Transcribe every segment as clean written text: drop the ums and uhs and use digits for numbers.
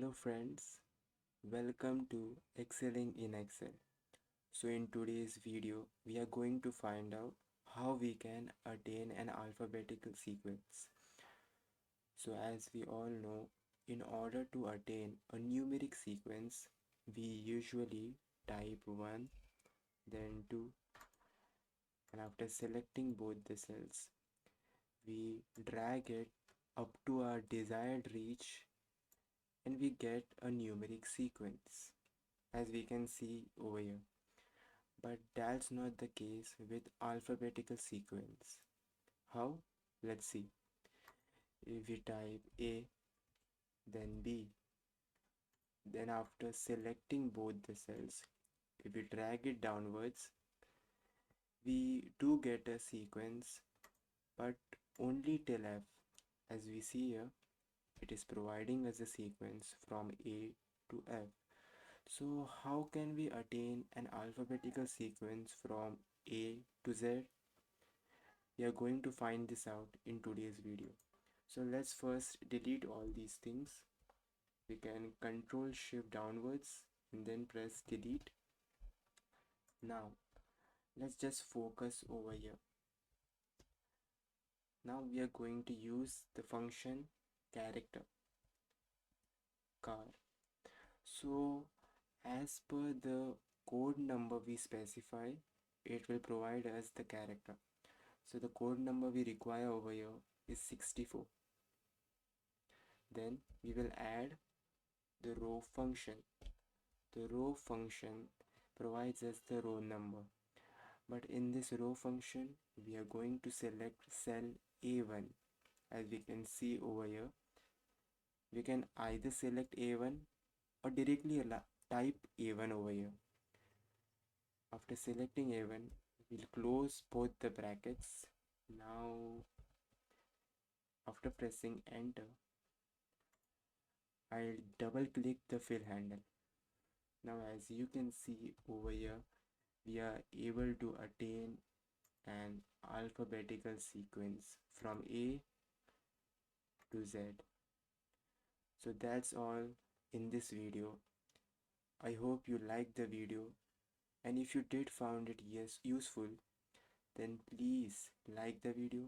Hello friends, welcome to Excelling in Excel. So in today's video, we are going to find out how we can attain an alphabetical sequence. So as we all know, in order to attain a numeric sequence, we usually type 1, then 2, and after selecting both the cells, we drag it up to our desired reach and we get a numeric sequence, as we can see over here. But that's not the case with alphabetical sequence. How? Let's see. If we type A, then B, then after selecting both the cells, if we drag it downwards, we do get a sequence, but only till F. As we see here, it is providing us a sequence from A to F. So how can we attain an alphabetical sequence from A to Z? We are going to find this out in today's video. So let's first delete all these things. We can control shift downwards and then press delete. Now let's just focus over here. Now we are going to use the function character car. So as per the code number we specify, it will provide us the character. So the code number we require over here is 64. Then we will add the row function. The row function provides us the row number. But in this row function, we are going to select cell A1. As we can see over here, we can either select A1 or directly type A1 over here. After selecting A1, we'll close both the brackets. Now, after pressing enter, I'll double click the fill handle. Now as you can see over here, we are able to attain an alphabetical sequence from A to Z. So that's all in this video. I hope you liked the video, and if you did found it useful, then please like the video,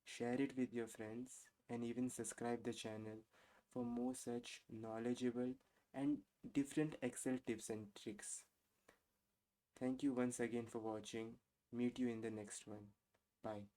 share it with your friends, and even subscribe the channel for more such knowledgeable and different Excel tips and tricks. Thank you once again for watching. Meet you in the next one. Bye.